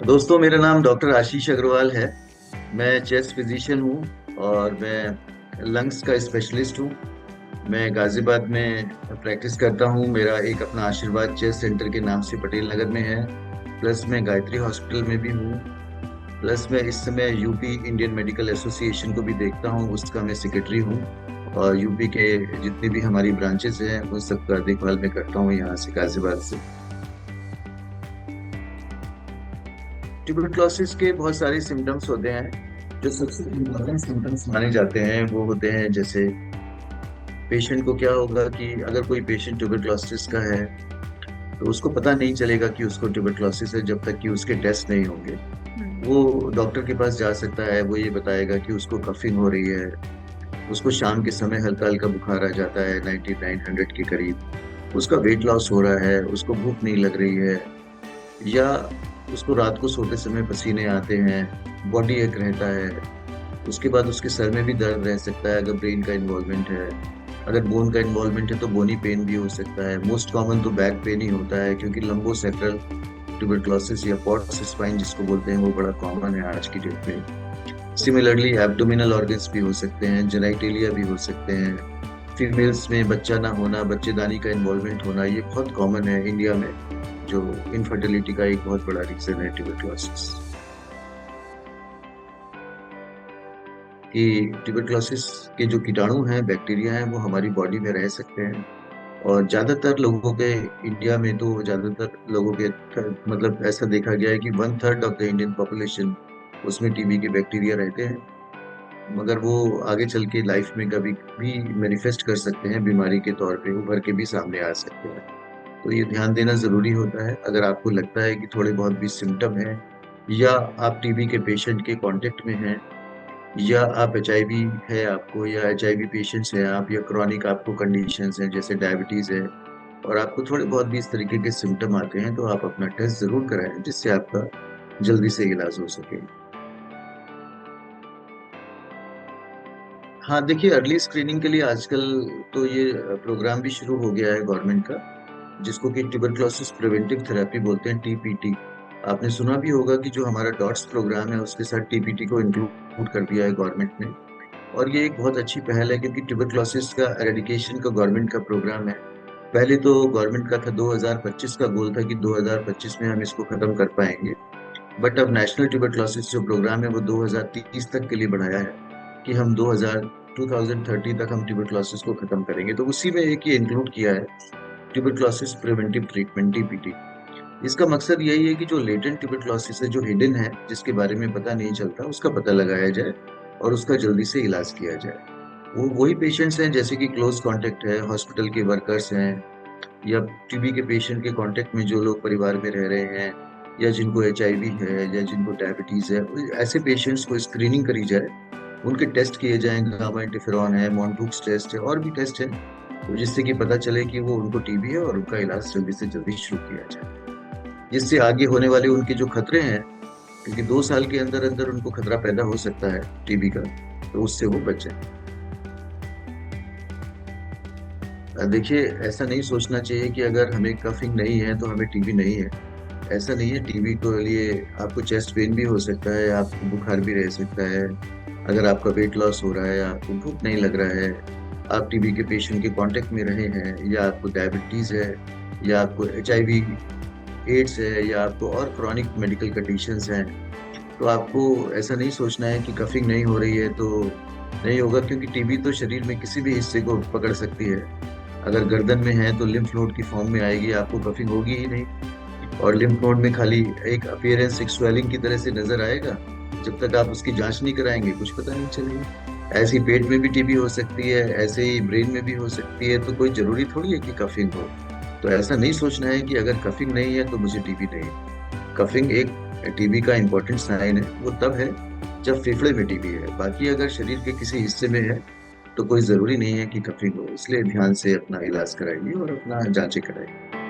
दोस्तों, मेरा नाम डॉक्टर आशीष अग्रवाल है। मैं चेस्ट फिजिशियन हूँ और मैं लंग्स का स्पेशलिस्ट हूँ। मैं गाजियाबाद में प्रैक्टिस करता हूँ। मेरा एक अपना आशीर्वाद चेस्ट सेंटर के नाम से पटेल नगर में है। प्लस मैं गायत्री हॉस्पिटल में भी हूँ। प्लस मैं इस समय यूपी इंडियन मेडिकल एसोसिएशन को भी देखता हूँ, उसका मैं सेक्रेटरी हूँ। और यूपी के जितनी भी हमारी ब्रांचेस हैं उन सबका देखभाल मैं करता हूँ यहाँ से, गाजियाबाद से। ट्यूबरक्लोसिस के बहुत सारे सिम्टम्स होते हैं। जो सबसे इम्पोर्टेंट सिम्टम्स माने जाते हैं वो होते हैं, जैसे पेशेंट को क्या होगा कि अगर कोई पेशेंट ट्यूबरक्लोसिस का है तो उसको पता नहीं चलेगा कि उसको ट्यूबरक्लोसिस है जब तक कि उसके टेस्ट नहीं होंगे। हम्म। वो डॉक्टर के पास जा सकता है, वो ये बताएगा कि उसको कफिंग हो रही है, उसको शाम के समय हल्का हल्का बुखार आ जाता है 99 100 के करीब, उसका वेट लॉस हो रहा है, उसको भूख नहीं लग रही है, या उसको रात को सोते समय पसीने आते हैं, बॉडी एक रहता है। उसके बाद उसके सर में भी दर्द रह सकता है अगर ब्रेन का इन्वॉल्वमेंट है। अगर बोन का इन्वॉल्वमेंट है तो बोनी पेन भी हो सकता है। मोस्ट कॉमन तो बैक पेन ही होता है, क्योंकि लंबोसेक्रल ट्यूबरक्लोसिस या पॉट्स स्पाइन जिसको बोलते हैं वो बड़ा कॉमन है आज की डेट में। सिमिलरली एब्डोमिनल ऑर्गन्स भी हो सकते हैं, जेनाइटेलिया भी हो सकते हैं। फीमेल्स में बच्चा ना होना, बच्चेदानी का इन्वॉल्वमेंट होना, ये बहुत कॉमन है इंडिया में, जो इनफर्टिलिटी का एक बहुत बड़ा रीजन है ट्यूबरक्लोसिस। कि ट्यूबरक्लोसिस के जो कीटाणु हैं, बैक्टीरिया हैं, वो हमारी बॉडी में रह सकते हैं। और ज्यादातर लोगों के, इंडिया में तो ज्यादातर लोगों के मतलब ऐसा देखा गया है कि 1/3 ऑफ द इंडियन पॉपुलेशन उसमें टीबी के बैक्टीरिया रहते हैं। मगर वो आगे चल के लाइफ में कभी भी मैनिफेस्ट कर सकते हैं, बीमारी के तौर पे उभर के भी सामने आ सकते हैं। तो ये ध्यान देना जरूरी होता है। अगर आपको लगता है कि थोड़े बहुत भी सिम्टम हैं, या आप टीबी के पेशेंट के कांटेक्ट में हैं, या आप एचआईवी है आपको, या एचआईवी पेशेंट्स हैं आप, या क्रॉनिक आपको कंडीशंस हैं जैसे डायबिटीज है, और आपको थोड़े बहुत भी इस तरीके के सिम्टम आते हैं, तो आप अपना टेस्ट जरूर कराएं, जिससे आपका जल्दी से इलाज हो सके। हाँ, देखिए, अर्ली स्क्रीनिंग के लिए आजकल तो ये प्रोग्राम भी शुरू हो गया है गवर्नमेंट का, जिसको कि ट्यूबरक्लोसिस प्रिवेंटिव थेरेपी बोलते हैं, टीपीटी। आपने सुना भी होगा कि जो हमारा डॉट्स प्रोग्राम है उसके साथ टीपीटी को इंक्लूड कर दिया है गवर्नमेंट ने। और ये एक बहुत अच्छी पहल है, क्योंकि ट्यूबरक्लोसिस का एरेडिकेशन का गवर्नमेंट का प्रोग्राम है। पहले तो गवर्नमेंट का था 2025 का गोल था कि 2025 में हम इसको खत्म कर पाएंगे। बट अब नेशनल ट्यूबरक्लोसिस जो प्रोग्राम है वो 2030 तक के लिए बढ़ाया है, कि हम 2030 तक हम ट्यूबरक्लोसिस को खत्म करेंगे। तो उसी में एक ये इंक्लूड किया है, ट्यूबरक्लोसिस प्रिवेंटिव ट्रीटमेंट, टीपीटी। इसका मकसद यही है कि जो लेटेंट ट्यूबरक्लोसिस है, जो हिडन है, जिसके बारे में पता नहीं चलता, उसका पता लगाया जाए और उसका जल्दी से इलाज किया जाए। वो वही पेशेंट्स हैं जैसे कि क्लोज कांटेक्ट है, हॉस्पिटल के वर्कर्स हैं, या टीबी के पेशेंट के कांटेक्ट में जो लोग परिवार में रह रहे हैं, या जिनको एचआईवी है, या जिनको डायबिटीज है, ऐसे पेशेंट्स को स्क्रीनिंग करी जाए, उनके टेस्ट किए जाएं, गामा इंटरफेरॉन है, मॉन्टूक्स टेस्ट है, और भी टेस्ट हैं, तो जिससे कि पता चले कि वो उनको टीबी है और उनका इलाज जल्दी से जल्दी शुरू किया जाए, जिससे आगे होने वाले उनके जो खतरे हैं, क्योंकि 2 साल के अंदर अंदर उनको खतरा पैदा हो सकता है टीबी का, तो उससे वो बचे। देखिए, ऐसा नहीं सोचना चाहिए कि अगर हमें कफिंग नहीं है तो हमें टीबी नहीं है। ऐसा नहीं है। टीबी के लिए आपको चेस्ट पेन भी हो सकता है, आपको बुखार भी रह सकता है, अगर आपका वेट लॉस हो रहा है, आपको भूख नहीं लग रहा है, आप टीबी के पेशेंट के कांटेक्ट में रहे हैं, या आपको डायबिटीज है, या आपको एचआईवी एड्स है, या आपको और क्रॉनिक मेडिकल कंडीशंस हैं, तो आपको ऐसा नहीं सोचना है कि कफिंग नहीं हो रही है तो नहीं होगा, क्योंकि टीबी तो शरीर में किसी भी हिस्से को पकड़ सकती है। अगर गर्दन में है तो लिम्फ नोड की फॉर्म में आएगी, आपको कफिंग होगी ही नहीं। और लिम्फ नोड में खाली एक अपीयरेंस, एक स्वेलिंग की तरह से नजर आएगा। जब तक आप उसकी जांच नहीं कराएंगे कुछ पता नहीं चलेगा। ऐसे ही पेट में भी टीबी हो सकती है, ऐसे ही ब्रेन में भी हो सकती है, तो कोई जरूरी थोड़ी है कि कफिंग हो। तो ऐसा नहीं सोचना है कि अगर कफिंग नहीं है तो मुझे टीबी नहीं है। कफिंग एक टीबी का इंपॉर्टेंट साइन है, वो तब है जब फेफड़े में टीबी है। बाकी अगर शरीर के किसी हिस्से में है तो कोई जरूरी नहीं है कि कफिंग हो। इसलिए ध्यान से अपना इलाज कराइए और अपना जांचें कराइए।